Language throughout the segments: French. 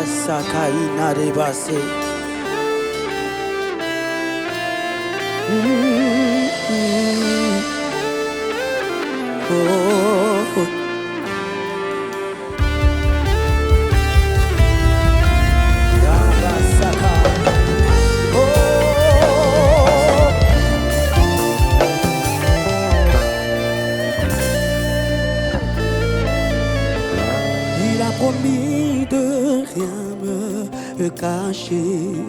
Sakaina rebase. Oh. Rabasaka. Oh. Il a promis de rien me cacher.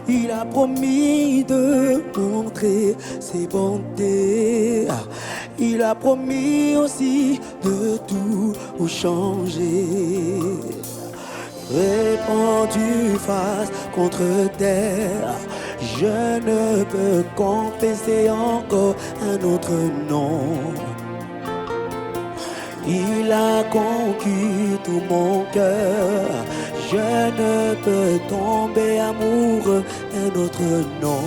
Il a promis de montrer ses bontés. Il a promis aussi de tout changer. Répandu face contre terre, je ne peux confesser encore un autre nom. Il a conquis tout mon cœur. Je ne peux tomber amoureux d'un autre nom.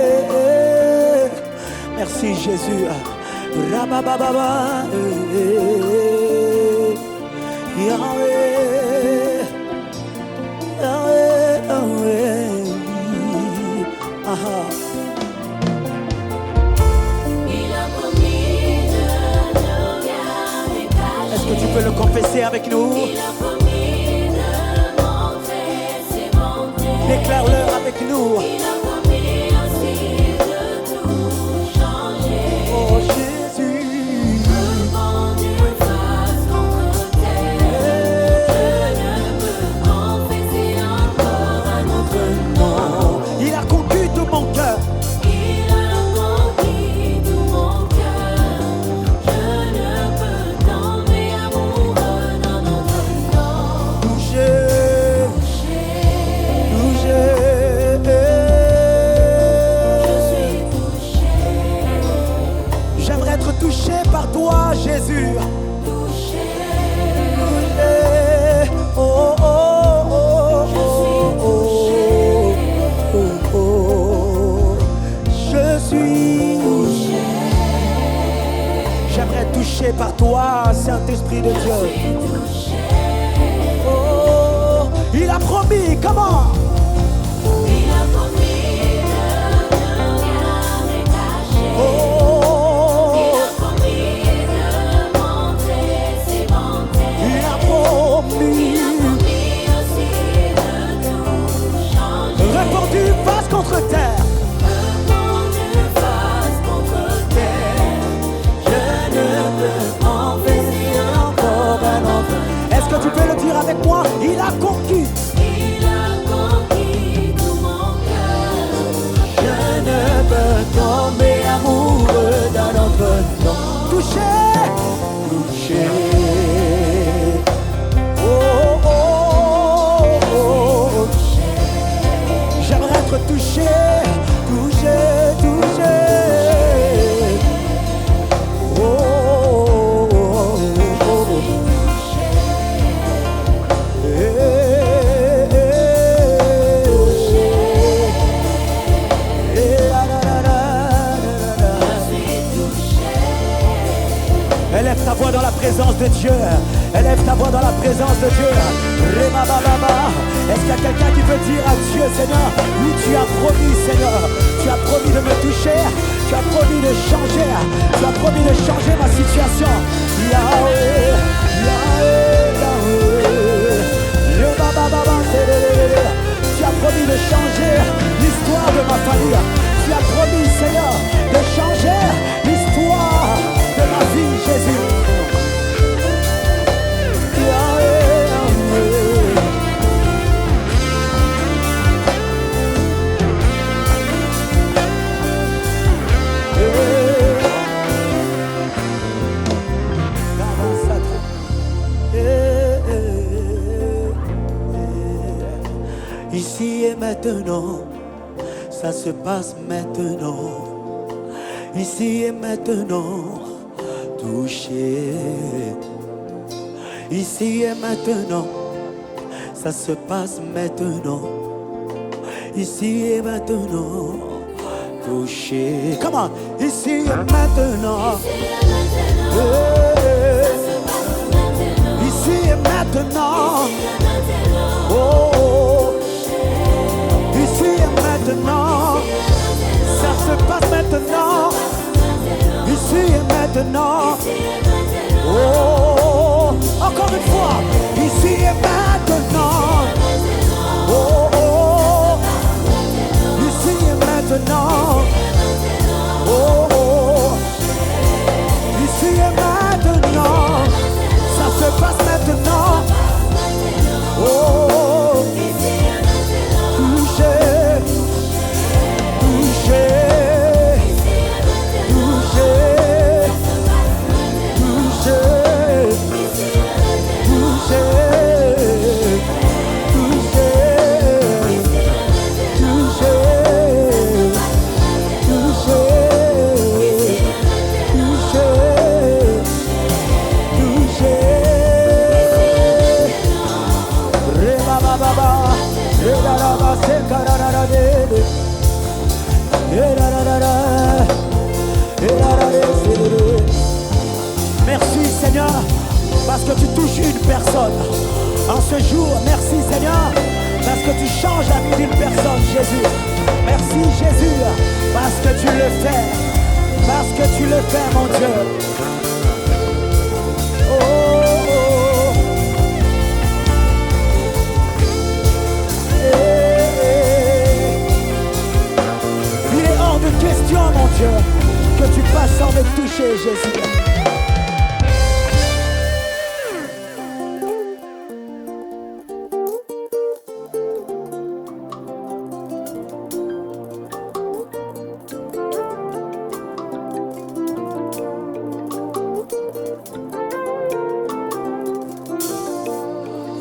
Yeah. Merci Jésus. Rabababa. Yahweh. Yahweh. Yahweh. Aha. Est-ce que tu peux le confesser avec nous? Il a promis de montrer ses bontés. Déclare-le avec nous. Il a promis aussi de tout changer. Oh Jésus. Répandu face contre terre, je ne peux confesser encore un autre nom. Il a conquis tout mon cœur. Il a conquis tout mon cœur. Je ne peux tomber amoureux d'un autre nom. Touché, touché. Je suis touché, J'aimerais être touché par toi, Jésus. touché. Touché. Oh, oh, oh, oh, oh, oh, oh, oh. Je suis touché. J'aimerais être touché par toi, Saint-Esprit de Dieu. Oh, il a promis, comment? Il a promis de ne rien détacher. Oh, Il a promis de montrer ses bontés. il a Il a promis. promis aussi de tout changer. Répandu face contre terre. Répandu face contre terre, je ne peux confesser encore un autre. Est-ce que tu peux le dire avec moi? Il a conquis. Il a conquis tout mon cœur. Je ne peux tomber amoureux d'un autre nom. Touché, touché. Oh, oh, oh, oh. J'aimerais être touché, touché, touché. Oh, oh, oh, oh, oh. Eh, eh, eh, la, la, la, la, la, la. Élève ta voix dans la présence de Dieu. Élève ta voix dans la présence de Dieu. Rema baba. Est-ce qu'il y a quelqu'un qui peut dire à Dieu, Seigneur, oui, tu as promis, Seigneur, tu as promis de me toucher, tu as promis de changer, tu as promis de changer ma situation. Yahweh, Yahweh, Yahweh. Rema baba. Tu as promis de changer l'histoire de ma famille. Tu as promis, Seigneur, de changer l'histoire de ma vie, Jésus. Yahweh, Yahweh. Ici et maintenant, ça se passe maintenant. Ici et maintenant, touché. Ici et maintenant, ça se passe maintenant. Ici et maintenant, touché. Comment? ici et maintenant. Ici et maintenant. Oh, ici et maintenant. Ça se passe maintenant. Ici et maintenant. Oh, encore une fois. Ici et maintenant. Oh, oh, ici et maintenant. Oh, oh, ici et maintenant. Ça se passe maintenant. Oh, touché, touché, touché, touché, touché, merci Seigneur, parce que tu touches une personne en ce jour. Merci Seigneur, parce que tu changes la vie d'une personne, Jésus. Merci Jésus, parce que tu le fais. Parce que tu le fais, mon Dieu. Oh, oh. Il est hors de question, mon Dieu, que tu passes sans me toucher, Jésus.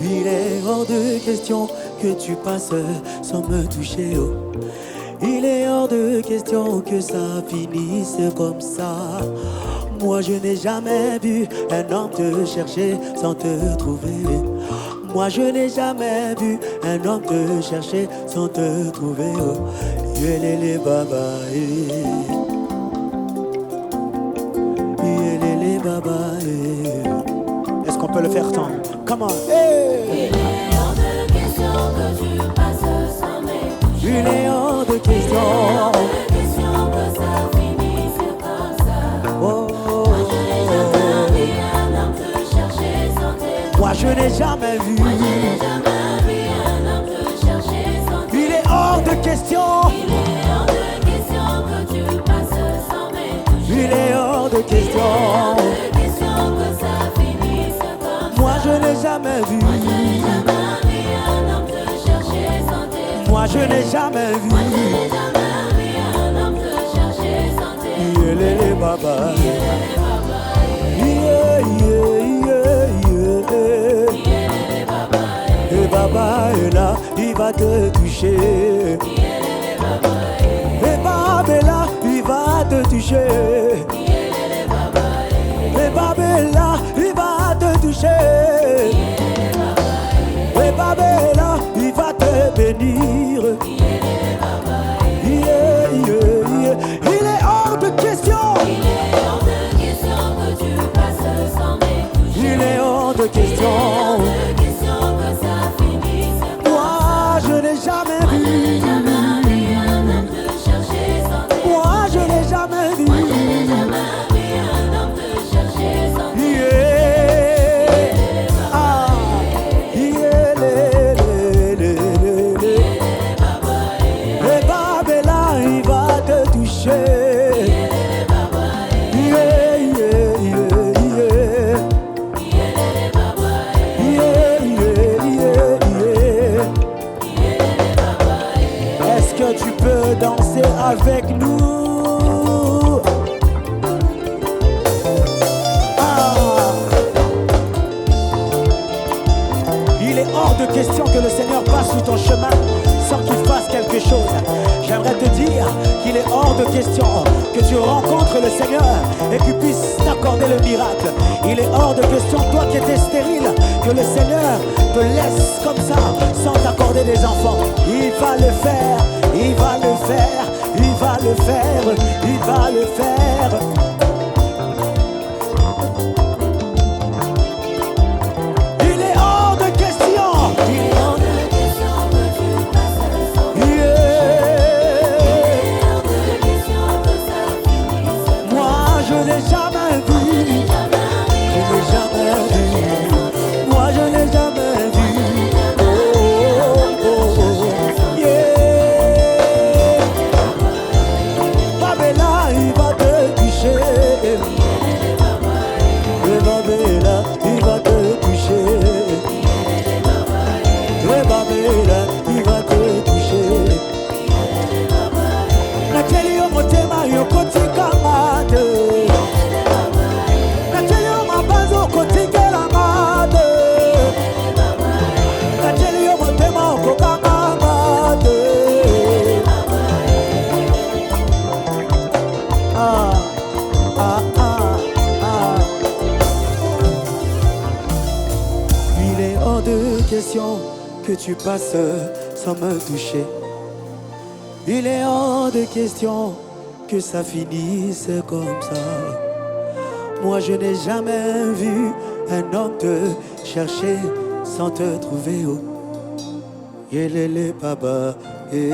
Il est hors de question que tu passes sans me toucher. Oh. Il est hors de question que ça finisse comme ça. Moi je n'ai jamais vu un homme te chercher sans te trouver. Moi je n'ai jamais vu un homme te chercher sans te trouver. Oh. Yelele baba, yelele baba. Est-ce qu'on peut le faire tant? Comment? Hey. Il est hors de question que tu passes sans me toucher. Il est hors de question. Il est hors de question que ça finisse comme ça. Oh. Moi je n'ai jamais vu un homme te chercher sans te. Il est hors de question. Il est hors de question que tu passes sans me toucher. Il est hors de question. Il est hors de question que ça finisse comme ça. Moi je n'ai jamais vu. Moi je n'ai jamais vu un homme te chercher sans te. Moi je n'ai jamais vu. Moi je n'ai jamais vu un homme te chercher sans te. Yelele baba. Yelele baba. Yeah, yeah, yeah, yeah. Yelele baba. Et baba est là, il va te toucher. Yelele baba. Et baba est là, il va te toucher. Yelele baba. Et baba est là, il va te toucher. Et baba est là, il va te bénir. Yeah, yeah, yeah. Il est hors de question. Il est hors de question que tu passes sans me toucher. Il est hors de Il est question. hors de question que ça finisse comme Moi je n'ai jamais ça. Moi je n'ai vu. jamais vu un homme te chercher sans te. Moi je n'ai jamais vu. Moi je n'ai jamais vu un homme te chercher sans te. Yeah. Ah. Yeah, le, le, le, le, le. Et Baba est là, il va te toucher. Yeah, yeah, yeah, yeah. Yeah, yeah, yeah, yeah. Est-ce que tu peux danser avec nous? Ah. Il est hors de question que le Seigneur passe sur ton chemin sans qu'il fasse quelque chose. J'aimerais te dire qu'il est hors de question que tu rencontres le Seigneur et qu'il puisse t'accorder le miracle. Il est hors de question, toi qui étais stérile, que le Seigneur te laisse comme ça sans t'accorder des enfants. Il va le faire, il va le faire, il va le le faire, il va le faire. Il est hors de question. Il est hors de question que tu passes sans me toucher. Il est hors de question que ça finisse. Moi je n'ai jamais vu. Je n'ai jamais vu. Moi je n'ai jamais vu. Oh, oh, oh. Yeah. Babela, il va te toucher. Le Babela, il va te toucher. Le Babela, il va te toucher. Nateli yo motema yo kotika mate. Nateli yo mabanzo kotika la mate. Nateli yo motema kokanga mate. Ah, ah, ah, ah. Il est hors de question que tu passes sans me toucher. Il est hors de question que ça finisse comme ça. Moi je n'ai jamais vu un homme te chercher sans te trouver. Oh, yelele baba, eh.